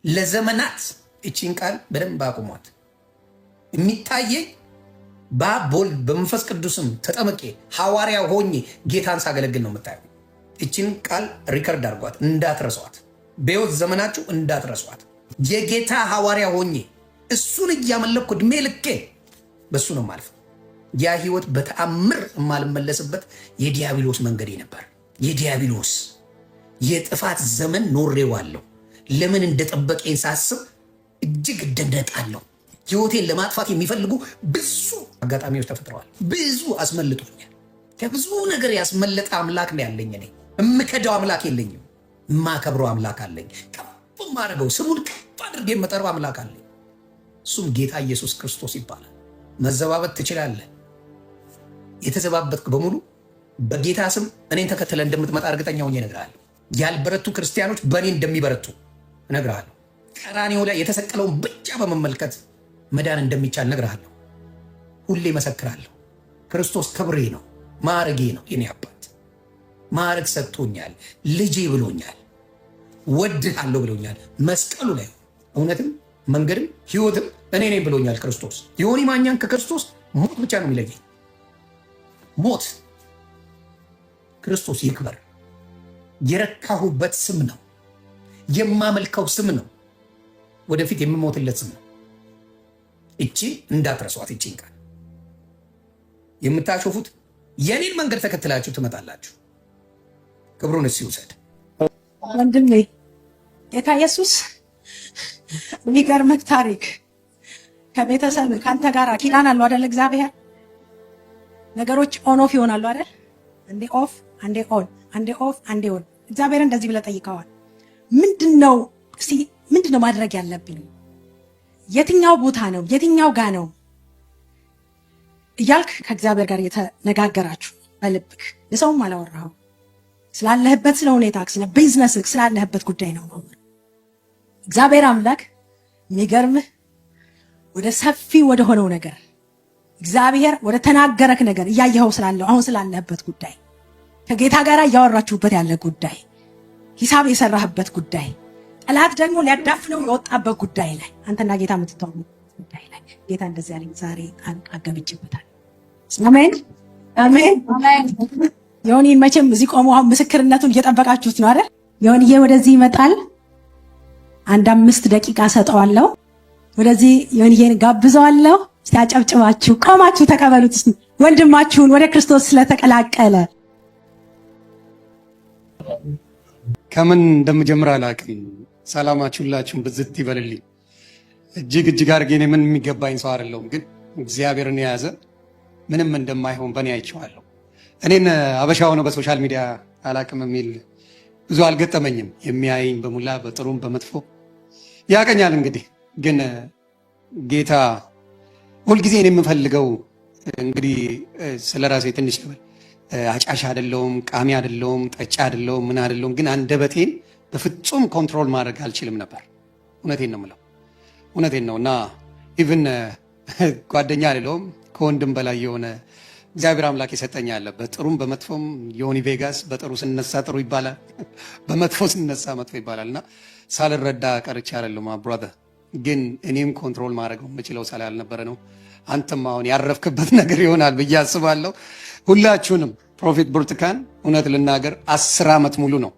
ለዘመናት እቺን ቃል በደንብ አቁሟት። የሚታየኝ በአብ በወልድ በመንፈስ ቅዱስም ተጠምቄ ሐዋርያ ሆኜ ጌታን ሳገለግል ነው የምታየው። እቺን ቃል ሪከርድ አድርጓት፣ እንዳትረሷት፣ በሕይወት ዘመናችሁ እንዳትረሷት። የጌታ ሐዋርያ ሆኜ እሱን እያመለኩ እድሜ ልኬ በሱ ነው ማልፍ። ያ ህይወት በተአምር የማልመለስበት የዲያብሎስ መንገዴ ነበር። የዲያብሎስ የጥፋት ዘመን ኖሬዋለሁ። ለምን እንደጠበቀኝ ሳስብ እጅግ እደነቃለሁ። ህይወቴን ለማጥፋት የሚፈልጉ ብዙ አጋጣሚዎች ተፈጥረዋል። ብዙ አስመልጦኛል። ከብዙ ነገር ያስመለጠ አምላክ ነው ያለኝ። እኔ እምከዳው አምላክ የለኝም። የማከብረው አምላክ አለኝ። ከፍ የማደርገው ስሙን ከፍ አድርጌ የምጠራው አምላክ አለኝ። እሱም ጌታ ኢየሱስ ክርስቶስ ይባላል። መዘባበት ትችላለህ። የተዘባበትክ በሙሉ በጌታ ስም እኔን ተከትለ እንደምትመጣ እርግጠኛ ሆኜ እነግርሃለሁ። ያልበረቱ ክርስቲያኖች በእኔ እንደሚበረቱ እነግርሃለሁ። ቀራንዮ ላይ የተሰቀለውን ብቻ በመመልከት መዳን እንደሚቻል እነግርሃለሁ። ሁሌ መሰክራለሁ። ክርስቶስ ክብሬ ነው፣ ማዕረጌ ነው። የኔ አባት ማዕረግ ሰጥቶኛል። ልጄ ብሎኛል። ወድሃለሁ ብሎኛል። መስቀሉ ላይ እውነትም መንገድም ህይወትም እኔ ነኝ ብሎኛል ክርስቶስ። ዮኒ ማኛን ከክርስቶስ ሞት ብቻ ነው የሚለየኝ። ሞት ክርስቶስ ይክበር። የረካሁበት ስም ነው። የማመልከው ስም ነው። ወደፊት የምሞትለት ስም ነው። እቺ እንዳትረሷት። እቺን ቃል የምታሾፉት የኔን መንገድ ተከትላችሁ ትመጣላችሁ። ክብሩን እሱ ይውሰድ። ወንድሜ ጌታ ኢየሱስ የሚገርምህ ታሪክ ከቤተሰብ ከአንተ ጋር ኪዳን አለው አይደል? እግዚአብሔር ነገሮች ኦን ኦፍ ይሆናሉ አይደል? አንዴ ኦፍ አንዴ ኦን፣ አንዴ ኦፍ አንዴ ኦን። እግዚአብሔር እንደዚህ ብለህ ጠይቀዋል። ምንድነው ማድረግ ያለብኝ? የትኛው ቦታ ነው የትኛው ጋ ነው እያልክ ከእግዚአብሔር ጋር የተነጋገራችሁ በልብክ ለሰውም አላወራኸው። ስላለህበት ስለ ሁኔታ ስለ ቢዝነስ ስላለህበት ጉዳይ ነው። እግዚአብሔር አምላክ የሚገርምህ ወደ ሰፊ ወደ ሆነው ነገር እግዚአብሔር ወደ ተናገረክ ነገር እያየኸው ስላለው አሁን ስላለህበት ጉዳይ ከጌታ ጋር እያወራችሁበት ያለ ጉዳይ ሂሳብ የሰራህበት ጉዳይ ጠላት ደግሞ ሊያዳፍነው የወጣበት ጉዳይ ላይ አንተና ጌታ የምትተዋወቁ ጉዳይ ላይ ጌታ እንደዚህ ያለኝ ዛሬ አገብጭበታል። አሜን አሜን አሜን። ዮኒን መቼም እዚህ ቆሞ ምስክርነቱን እየጠበቃችሁት ነው አይደል? ዮኒዬ ወደዚህ ይመጣል። 5 ደቂቃ ሰጠዋለሁ። ወደዚህ ዮኒዬን ጋብዘዋለሁ። እስቲ አጨብጭባችሁ ቆማችሁ ተቀበሉት። እስቲ ወንድማችሁን ወደ ክርስቶስ ስለተቀላቀለ ከምን እንደምጀምር አላውቅም። ሰላማችሁ ሁላችሁም ብዝት ይበልልኝ። እጅግ አድርጌ እኔ ምን የሚገባኝ ሰው አይደለሁም፣ ግን እግዚአብሔርን የያዘ ምንም እንደማይሆን በእኔ አይቼዋለሁ። እኔን አበሻ ሆነው በሶሻል ሚዲያ አላውቅም የሚል ብዙ አልገጠመኝም። የሚያይኝ በሙላ በጥሩም በመጥፎ ያቀኛል። እንግዲህ ግን ጌታ ሁልጊዜ እኔ የምፈልገው እንግዲህ ስለ ራሴ ትንሽ ልበል። አጫሽ አይደለሁም፣ ቃሚ አይደለሁም፣ ጠጫ አይደለሁም፣ ምን አይደለሁም። ግን አንደበቴን በፍጹም ኮንትሮል ማድረግ አልችልም ነበር። እውነቴን ነው የምለው፣ እውነቴን ነው። እና ኢቭን ጓደኛ አይደለሁም፣ ከወንድም በላይ የሆነ እግዚአብሔር አምላክ የሰጠኝ አለ። በጥሩም በመጥፎም ዮኒ ቬጋስ በጥሩ ስነሳ ጥሩ ይባላል፣ በመጥፎ ስነሳ መጥፎ ይባላል። እና ሳልረዳ ቀርቼ አይደለም ብራዘር፣ ግን እኔም ኮንትሮል ማድረግ የምችለው ስላልነበረ ነው። አንተም አሁን ያረፍክበት ነገር ይሆናል ብዬ አስባለሁ። ሁላችሁንም ፕሮፌት ብርቱካን እውነት ልናገር 10 ዓመት ሙሉ ነው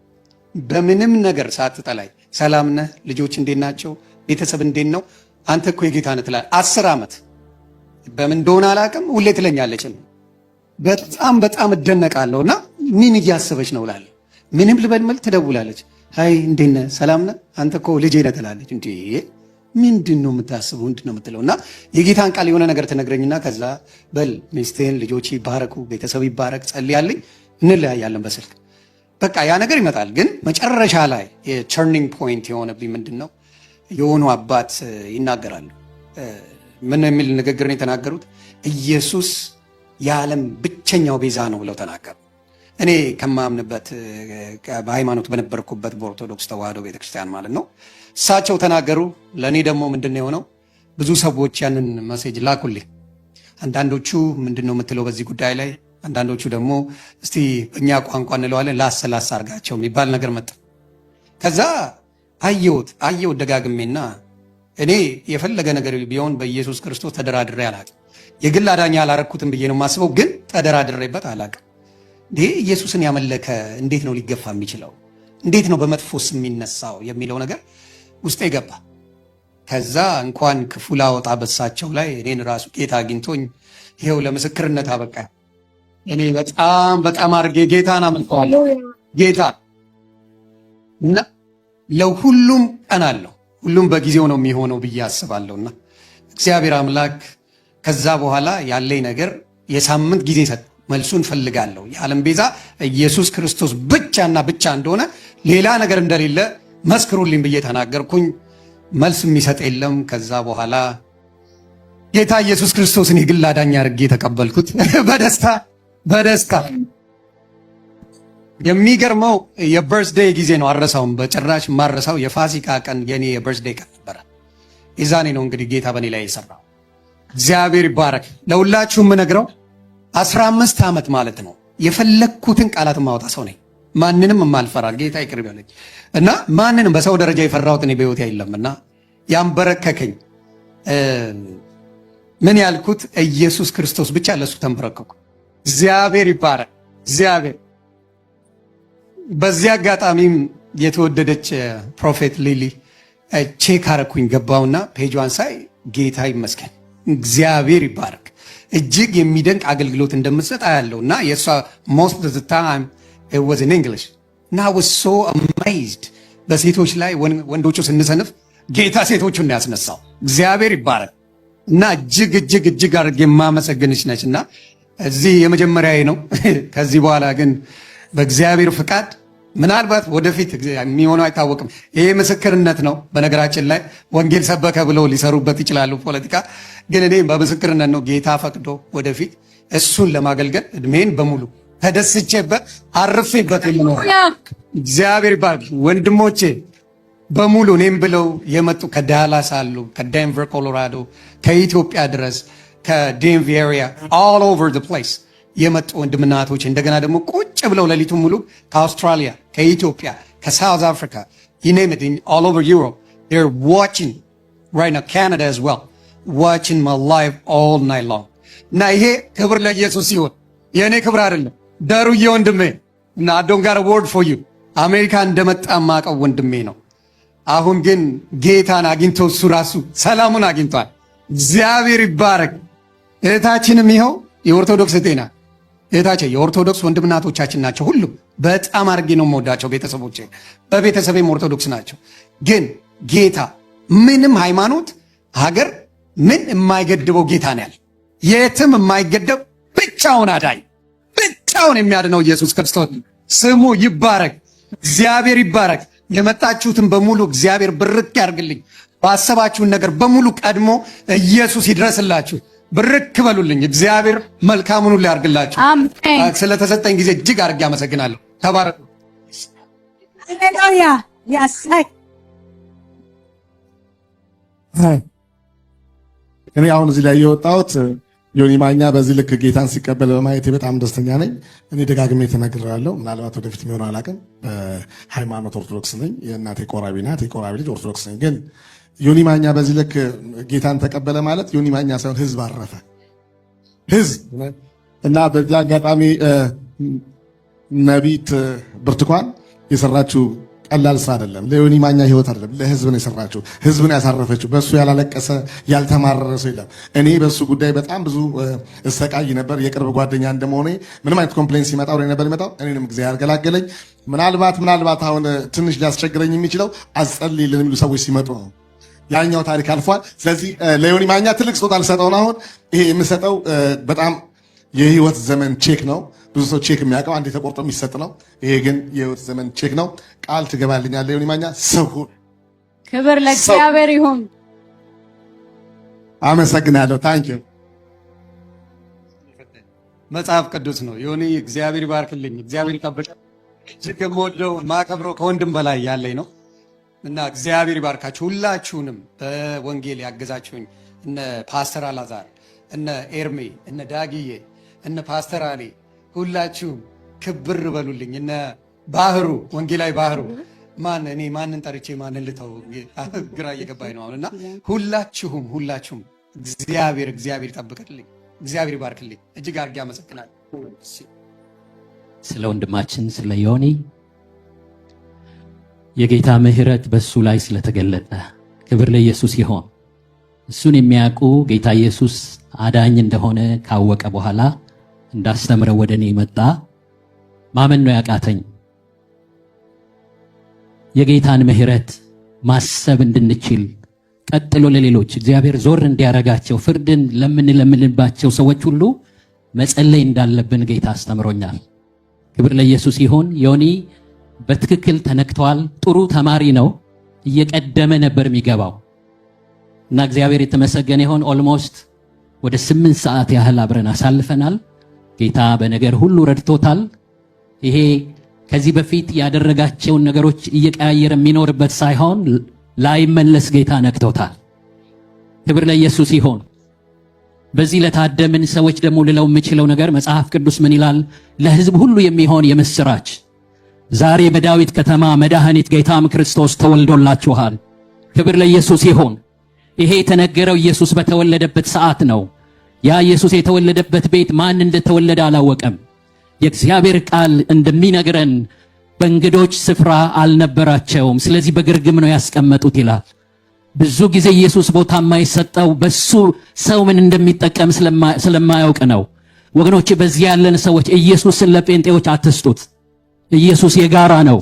በምንም ነገር ሳትጠላይ ሰላም ነህ፣ ልጆች እንዴት ናቸው፣ ቤተሰብ እንዴት ነው፣ አንተ እኮ የጌታ ነህ ትላለህ። 10 ዓመት በምን እንደሆነ አላውቅም፣ ሁሌ ትለኛለች። በጣም እደነቃለሁ። እና ምን እያሰበች ነው እላለሁ። ምንም ልበልመል ትደውላለች። አይ እንዴት ነህ፣ ሰላም ነህ፣ አንተ እኮ ልጄ ነህ ትላለች። እንዴ ምንድን ነው የምታስበው? ምንድን ነው የምትለው? እና የጌታን ቃል የሆነ ነገር ትነግረኝና ከዛ በል ሚስቴን ልጆች ይባረኩ፣ ቤተሰብ ይባረክ፣ ጸልያለኝ፣ እንለያያለን በስልክ በቃ ያ ነገር ይመጣል። ግን መጨረሻ ላይ የተርኒንግ ፖይንት የሆነብኝ ምንድን ነው? የሆኑ አባት ይናገራሉ። ምን የሚል ንግግር ነው የተናገሩት? ኢየሱስ የዓለም ብቸኛው ቤዛ ነው ብለው ተናገሩ። እኔ ከማምንበት በሃይማኖት በነበርኩበት በኦርቶዶክስ ተዋህዶ ቤተክርስቲያን ማለት ነው እሳቸው ተናገሩ። ለእኔ ደግሞ ምንድን ነው የሆነው? ብዙ ሰዎች ያንን መሴጅ ላኩልኝ። አንዳንዶቹ ምንድን ነው የምትለው በዚህ ጉዳይ ላይ፣ አንዳንዶቹ ደግሞ እስቲ እኛ ቋንቋ እንለዋለን ላሰላሳ አርጋቸው የሚባል ነገር መጣ። ከዛ አየሁት ደጋግሜና እኔ የፈለገ ነገር ቢሆን በኢየሱስ ክርስቶስ ተደራድሬ አላቅም። የግል አዳኛ አላረኩትም ብዬ ነው የማስበው፣ ግን ተደራድሬበት አላቅም። ይሄ ኢየሱስን ያመለከ እንዴት ነው ሊገፋ የሚችለው? እንዴት ነው በመጥፎስ የሚነሳው የሚለው ነገር ውስጤ ገባ። ከዛ እንኳን ክፉ ላወጣ በሳቸው ላይ እኔን ራሱ ጌታ አግኝቶኝ ይሄው ለምስክርነት አበቃ። እኔ በጣም አድርጌ ጌታን አመልከዋለሁ። ጌታ እና ለሁሉም ቀን አለው፣ ሁሉም በጊዜው ነው የሚሆነው ብዬ አስባለሁና እግዚአብሔር አምላክ ከዛ በኋላ ያለኝ ነገር የሳምንት ጊዜ ሰጥ መልሱን ፈልጋለሁ። የዓለም ቤዛ ኢየሱስ ክርስቶስ ብቻና ብቻ እንደሆነ ሌላ ነገር እንደሌለ መስክሩልኝ ብዬ ተናገርኩኝ። መልስ የሚሰጥ የለም። ከዛ በኋላ ጌታ ኢየሱስ ክርስቶስን የግል አዳኝ አድርጌ ተቀበልኩት በደስታ። የሚገርመው የበርዝዴይ ጊዜ ነው፣ አረሳውም በጭራሽ ማረሳው። የፋሲካ ቀን የኔ የበርዝዴይ ቀን ነበረ። የዛኔ ነው እንግዲህ ጌታ በኔ ላይ የሰራው። እግዚአብሔር ይባረክ። ለሁላችሁም የምነግረው 15 ዓመት ማለት ነው የፈለግኩትን ቃላት ማውጣ ሰው ነኝ። ማንንም የማልፈራ ጌታ ይቅር ይበለኝ እና ማንንም በሰው ደረጃ የፈራሁት እኔ በሕይወቴ የለምና ያንበረከከኝ ምን ያልኩት ኢየሱስ ክርስቶስ ብቻ፣ ለሱ ተንበረከኩ። እግዚአብሔር ይባረክ። እግዚአብሔር በዚህ አጋጣሚም የተወደደች ፕሮፌት ሊሊ ቼክ አረኩኝ፣ ገባውና ፔጇን ሳይ ጌታ ይመስገን፣ እግዚአብሔር ይባረክ፣ እጅግ የሚደንቅ አገልግሎት እንደምትሰጥ አያለው እና የእሷ most of the time it was in English እና I was so amazed። በሴቶች ላይ ወንዶቹ ስንሰንፍ ጌታ ሴቶቹን ያስነሳው። እግዚአብሔር ይባረክ እና እጅግ አድርጌ የማመሰግንሽ ነች እና እዚህ የመጀመሪያዬ ነው። ከዚህ በኋላ ግን በእግዚአብሔር ፍቃድ ምናልባት ወደፊት የሚሆነው አይታወቅም። ይሄ ምስክርነት ነው። በነገራችን ላይ ወንጌል ሰበከ ብለው ሊሰሩበት ይችላሉ ፖለቲካ፣ ግን እኔ በምስክርነት ነው። ጌታ ፈቅዶ ወደፊት እሱን ለማገልገል እድሜን በሙሉ ተደስቼበት አርፌበት የምኖር እግዚአብሔር ይባርክ። ወንድሞቼ በሙሉ እኔም ብለው የመጡ ከዳላስ አሉ፣ ከዴንቨር ኮሎራዶ፣ ከኢትዮጵያ ድረስ ከዴንቪ ኤሪያ all over the place የመጡ ወንድምና እህቶች እንደገና ደግሞ ቁጭ ብለው ሌሊቱን ሙሉ ከአውስትራሊያ፣ ከኢትዮጵያ፣ ከሳውዝ አፍሪካ you name it, all over Europe they're watching right now, Canada as well, watching my live all night long። እና ይሄ ክብር ለኢየሱስ ሲሆን የእኔ ክብር አይደለም። ደሩዬ ወንድሜ እና I don't got a word for you። አሜሪካ እንደመጣ ማቀው ወንድሜ ነው። አሁን ግን ጌታን አግኝቶ እሱ ራሱ ሰላሙን አግኝቷል። እግዚአብሔር ይባረክ። እህታችንም ይኸው የኦርቶዶክስ ጤና እህታችን የኦርቶዶክስ ወንድምናቶቻችን ናቸው። ሁሉም በጣም አድርጌ ነው የምወዳቸው። ቤተሰቦቼ በቤተሰቤም ኦርቶዶክስ ናቸው። ግን ጌታ ምንም ሃይማኖት፣ ሀገር ምን የማይገድበው ጌታ ነው ያለ። የትም የማይገደብ ብቻውን አዳኝ፣ ብቻውን የሚያድነው ኢየሱስ ክርስቶስ ስሙ ይባረክ። እግዚአብሔር ይባረክ። የመጣችሁትን በሙሉ እግዚአብሔር ብርክ ያርግልኝ። ባሰባችሁን ነገር በሙሉ ቀድሞ ኢየሱስ ይድረስላችሁ። ብርክ በሉልኝ። እግዚአብሔር መልካሙን ሁሉ ያርግላችሁ። ስለተሰጠኝ ጊዜ እጅግ አድርጌ አመሰግናለሁ። ተባረኩ። ሃሌሉያ። ያሳይ እኔ አሁን እዚህ ላይ የወጣሁት ዮኒ ማኛ በዚህ ልክ ጌታን ሲቀበል በማየቴ በጣም ደስተኛ ነኝ። እኔ ደጋግሜ ተናግሬያለሁ። ምናልባት ወደፊት የሚሆነው አላውቅም። በሃይማኖት ኦርቶዶክስ ነኝ። የእናቴ ቆራቢ ናት። የቆራቢ ልጅ ኦርቶዶክስ ነኝ። ግን ዮኒ ማኛ በዚህ ልክ ጌታን ተቀበለ ማለት ዮኒ ማኛ ሳይሆን ህዝብ አረፈ። ህዝብ እና በዚህ አጋጣሚ ነቢት ብርቱካን የሰራችው ቀላል ስራ አይደለም። ለዮኒ ማኛ ህይወት አይደለም፣ ለህዝብ ነው የሰራችው። ህዝብን ያሳረፈችው። በሱ ያላለቀሰ ያልተማረረ ሰው የለም። እኔ በሱ ጉዳይ በጣም ብዙ እሰቃይ ነበር። የቅርብ ጓደኛ እንደመሆኔ ምንም አይነት ኮምፕሌንስ ሲመጣ ወደ ነበር የሚመጣው። እኔንም እግዚአብሔር ገላገለኝ። ምናልባት አሁን ትንሽ ሊያስቸግረኝ የሚችለው አስጸልይልን የሚሉ ሰዎች ሲመጡ ነው። ያኛው ታሪክ አልፏል። ስለዚህ ለዮኒ ማኛ ትልቅ ስጦታ ልሰጠው ነው። አሁን ይሄ የምሰጠው በጣም የህይወት ዘመን ቼክ ነው። ብዙ ሰው ቼክ የሚያውቀው አንድ ተቆርጦ የሚሰጥ ነው። ይሄ ግን የህይወት ዘመን ቼክ ነው። ቃል ትገባልኛለህ ዮኒ ማኛ? ሰው ሁን። ክብር ለእግዚአብሔር ይሁን። አመሰግናለሁ። ታንኪዩ። መጽሐፍ ቅዱስ ነው። ዮኒ እግዚአብሔር ይባርክልኝ። እግዚአብሔር ይጠብቅ። እጅግ የምወደው ማከብረው ከወንድም በላይ ያለኝ ነው እና እግዚአብሔር ይባርካችሁ ሁላችሁንም። በወንጌል ያገዛችሁኝ እነ ፓስተር አላዛር፣ እነ ኤርሜ፣ እነ ዳግዬ፣ እነ ፓስተር አሊ ሁላችሁም ክብር በሉልኝ። እነ ባህሩ ወንጌላዊ ባህሩ እኔ ማንን ጠርቼ ማንን ልተው ግራ እየገባኝ ነው አሁንና ሁላችሁም እግዚአብሔር ይጠብቅልኝ፣ እግዚአብሔር ይባርክልኝ። እጅግ አድርጌ አመሰግናለሁ። ስለ ወንድማችን ስለ ዮኒ የጌታ ምሕረት በሱ ላይ ስለተገለጠ ክብር ለኢየሱስ ይሁን። እሱን የሚያውቁ ጌታ ኢየሱስ አዳኝ እንደሆነ ካወቀ በኋላ እንዳስተምረው ወደ እኔ መጣ። ማመን ነው ያቃተኝ። የጌታን ምሕረት ማሰብ እንድንችል ቀጥሎ ለሌሎች እግዚአብሔር ዞር እንዲያረጋቸው ፍርድን ለምንለምንባቸው ሰዎች ሁሉ መጸለይ እንዳለብን ጌታ አስተምሮኛል። ክብር ለኢየሱስ ይሁን። ዮኒ በትክክል ተነክቷል። ጥሩ ተማሪ ነው። እየቀደመ ነበር የሚገባው እና እግዚአብሔር የተመሰገነ ይሁን። ኦልሞስት ወደ 8 ሰዓት ያህል አብረን አሳልፈናል። ጌታ በነገር ሁሉ ረድቶታል። ይሄ ከዚህ በፊት ያደረጋቸውን ነገሮች እየቀያየረ የሚኖርበት ሳይሆን ላይመለስ ጌታ ነክቶታል። ክብር ለኢየሱስ ይሁን። በዚህ ለታደምን ሰዎች ደግሞ ልለው የምችለው ነገር መጽሐፍ ቅዱስ ምን ይላል? ለሕዝብ ሁሉ የሚሆን የምስራች ዛሬ በዳዊት ከተማ መድኃኒት ጌታም ክርስቶስ ተወልዶላችኋል። ክብር ለኢየሱስ ይሁን። ይሄ የተነገረው ኢየሱስ በተወለደበት ሰዓት ነው። ያ ኢየሱስ የተወለደበት ቤት ማን እንደተወለደ አላወቀም። የእግዚአብሔር ቃል እንደሚነግረን በእንግዶች ስፍራ አልነበራቸውም፣ ስለዚህ በግርግም ነው ያስቀመጡት ይላል። ብዙ ጊዜ ኢየሱስ ቦታ የማይሰጠው በሱ ሰው ምን እንደሚጠቀም ስለማያውቅ ነው። ወገኖች በዚህ ያለን ሰዎች ኢየሱስን ለጴንጤዎች አትስጡት። ኢየሱስ የጋራ ነው።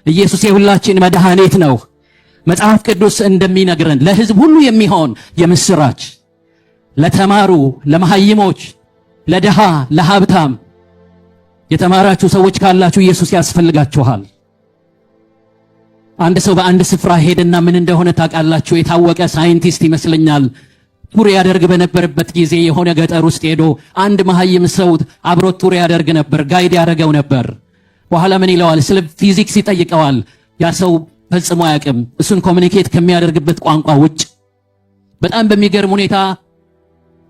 ኢየሱስ የሁላችን መድኃኒት ነው። መጽሐፍ ቅዱስ እንደሚነግረን ለሕዝብ ሁሉ የሚሆን የምስራች ለተማሩ፣ ለመሐይሞች፣ ለድሃ፣ ለሀብታም የተማራችሁ ሰዎች ካላችሁ ኢየሱስ ያስፈልጋችኋል። አንድ ሰው በአንድ ስፍራ ሄደና ምን እንደሆነ ታውቃላችሁ? የታወቀ ሳይንቲስት ይመስለኛል ቱር ያደርግ በነበረበት ጊዜ የሆነ ገጠር ውስጥ ሄዶ አንድ መሐይም ሰው አብሮት ቱር ያደርግ ነበር፣ ጋይድ ያደርገው ነበር። በኋላ ምን ይለዋል? ስለ ፊዚክስ ይጠይቀዋል። ያ ሰው ፈጽሞ አያውቅም፣ እሱን ኮሚኒኬት ከሚያደርግበት ቋንቋ ውጭ። በጣም በሚገርም ሁኔታ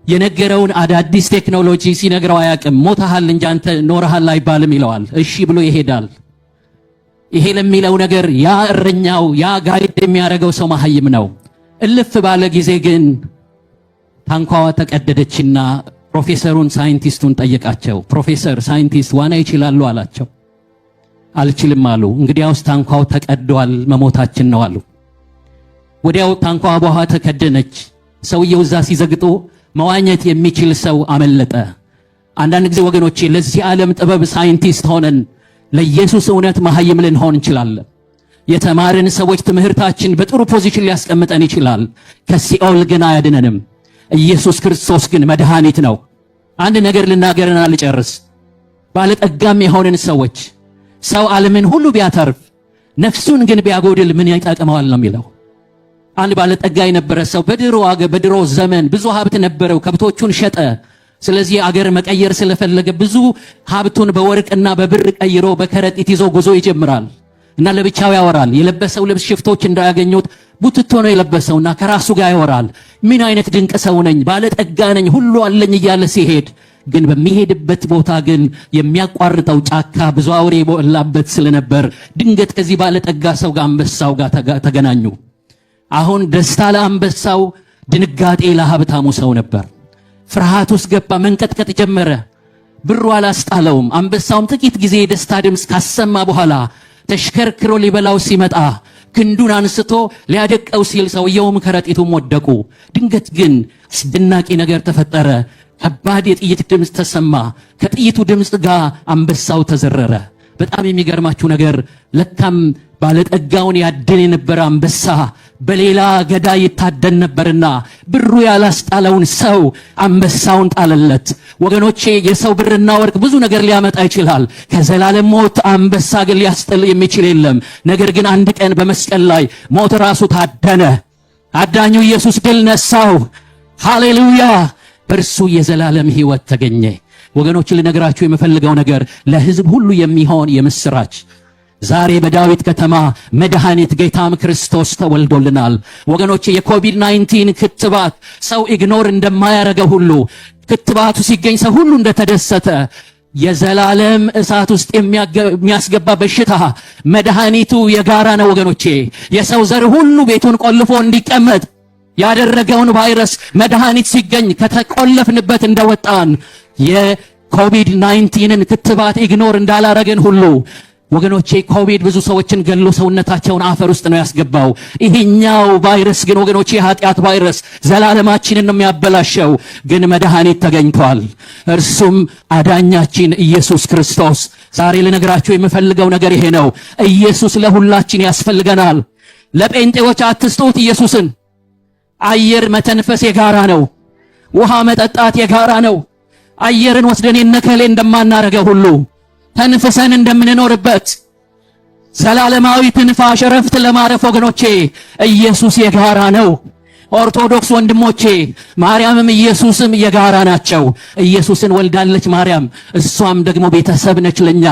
የነገረውን አዳዲስ ቴክኖሎጂ ሲነግረው አያውቅም። ሞተሃል እንጂ አንተ ኖረሃል አይባልም ይለዋል። እሺ ብሎ ይሄዳል። ይሄ ለሚለው ነገር ያ እረኛው ያ ጋይድ የሚያደርገው ሰው መሐይም ነው። እልፍ ባለ ጊዜ ግን ታንኳዋ ተቀደደችና ፕሮፌሰሩን ሳይንቲስቱን ጠየቃቸው። ፕሮፌሰር ሳይንቲስት ዋና ይችላሉ አላቸው። አልችልም አሉ። እንግዲያውስ ታንኳው ተቀዷል፣ መሞታችን ነው አሉ። ወዲያው ታንኳዋ በውሃ ተከደነች። ሰውየው እዛ ሲዘግጡ መዋኘት የሚችል ሰው አመለጠ። አንዳንድ ጊዜ ወገኖቼ ለዚህ ዓለም ጥበብ ሳይንቲስት ሆነን ለኢየሱስ እውነት መሐይም ልንሆን እንችላለን። የተማርን ሰዎች ትምህርታችን በጥሩ ፖዚሽን ሊያስቀምጠን ይችላል፣ ከሲኦል ግን አያድነንም። ኢየሱስ ክርስቶስ ግን መድኃኒት ነው። አንድ ነገር ልናገርና ልጨርስ። ባለጠጋም የሆንን ሰዎች ሰው ዓለምን ሁሉ ቢያተርፍ ነፍሱን ግን ቢያጎድል ምን ይጠቅመዋል ነው የሚለው። አንድ ባለጠጋ የነበረ ሰው በድሮ ዘመን ብዙ ሀብት ነበረው፣ ከብቶቹን ሸጠ። ስለዚህ አገር መቀየር ስለፈለገ ብዙ ሀብቱን በወርቅና በብር ቀይሮ በከረጢት ይዞ ጉዞ ይጀምራል እና ለብቻው ያወራል። የለበሰው ልብስ ሽፍቶች እንዳያገኙት ቡትቶ ነው የለበሰውና ከራሱ ጋር ያወራል። ምን አይነት ድንቅ ሰው ነኝ፣ ባለጠጋ ነኝ፣ ሁሉ አለኝ እያለ ሲሄድ ግን በሚሄድበት ቦታ ግን የሚያቋርጠው ጫካ ብዙ አውሬ የሞላበት ስለነበር ድንገት ከዚህ ባለጠጋ ሰው ጋር አንበሳው ጋር ተገናኙ። አሁን ደስታ ለአንበሳው፣ ድንጋጤ ለሀብታሙ ሰው ነበር። ፍርሃት ውስጥ ገባ፣ መንቀጥቀጥ ጀመረ። ብሩ አላስጣለውም። አንበሳውም ጥቂት ጊዜ የደስታ ድምፅ ካሰማ በኋላ ተሽከርክሮ ሊበላው ሲመጣ ክንዱን አንስቶ ሊያደቀው ሲል ሰውየውም ከረጢቱም ወደቁ። ድንገት ግን አስደናቂ ነገር ተፈጠረ። ከባድ የጥይት ድምፅ ተሰማ። ከጥይቱ ድምፅ ጋር አንበሳው ተዘረረ። በጣም የሚገርማችሁ ነገር ለካም ባለጠጋውን ያድን የነበረ አንበሳ በሌላ ገዳይ ይታደን ነበርና ብሩ ያላስጣለውን ሰው አንበሳውን ጣለለት። ወገኖቼ የሰው ብርና ወርቅ ብዙ ነገር ሊያመጣ ይችላል። ከዘላለም ሞት አንበሳ ግን ሊያስጥል የሚችል የለም። ነገር ግን አንድ ቀን በመስቀል ላይ ሞት ራሱ ታደነ። አዳኙ ኢየሱስ ድል ነሳው። ሃሌሉያ! በእርሱ የዘላለም ሕይወት ተገኘ። ወገኖች ልነግራችሁ የምፈልገው ነገር ለሕዝብ ሁሉ የሚሆን የምስራች ዛሬ በዳዊት ከተማ መድኃኒት ጌታም ክርስቶስ ተወልዶልናል። ወገኖቼ የኮቪድ-19 ክትባት ሰው ኢግኖር እንደማያረገው ሁሉ ክትባቱ ሲገኝ ሰው ሁሉ እንደተደሰተ የዘላለም እሳት ውስጥ የሚያስገባ በሽታ መድኃኒቱ የጋራ ነው ወገኖቼ። የሰው ዘር ሁሉ ቤቱን ቆልፎ እንዲቀመጥ ያደረገውን ቫይረስ መድኃኒት ሲገኝ ከተቆለፍንበት እንደወጣን የኮቪድ-19ን ክትባት ኢግኖር እንዳላረግን ሁሉ ወገኖቼ ኮቪድ ብዙ ሰዎችን ገሎ ሰውነታቸውን አፈር ውስጥ ነው ያስገባው። ይሄኛው ቫይረስ ግን ወገኖቼ የኃጢአት ቫይረስ ዘላለማችንን ነው የሚያበላሸው። ግን መድኃኒት ተገኝቷል። እርሱም አዳኛችን ኢየሱስ ክርስቶስ። ዛሬ ልነግራችሁ የምፈልገው ነገር ይሄ ነው። ኢየሱስ ለሁላችን ያስፈልገናል። ለጴንጤዎች አትስጡት ኢየሱስን። አየር መተንፈስ የጋራ ነው። ውሃ መጠጣት የጋራ ነው። አየርን ወስደን የነከሌ እንደማናረገው ሁሉ ተንፍሰን እንደምንኖርበት ዘላለማዊ ትንፋሽ ረፍት ለማረፍ ወገኖቼ ኢየሱስ የጋራ ነው። ኦርቶዶክስ ወንድሞቼ ማርያምም ኢየሱስም የጋራ ናቸው። ኢየሱስን ወልዳለች ማርያም፣ እሷም ደግሞ ቤተሰብ ነች ለኛ።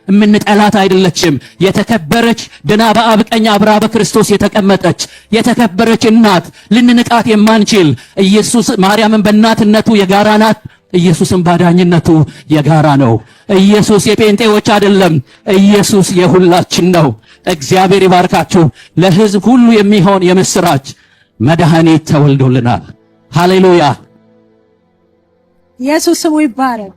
የምንጠላት አይደለችም። የተከበረች ድና በአብ ቀኝ አብራ በክርስቶስ የተቀመጠች የተከበረች እናት፣ ልንንቃት የማንችል ኢየሱስ ማርያምን በእናትነቱ የጋራ ናት። ኢየሱስን ባዳኝነቱ የጋራ ነው። ኢየሱስ የጴንጤዎች አይደለም፣ ኢየሱስ የሁላችን ነው። እግዚአብሔር ይባርካችሁ። ለሕዝብ ሁሉ የሚሆን የምስራች መድኃኒት ተወልዶልናል። ሃሌሉያ! ኢየሱስ ስሙ ይባረክ።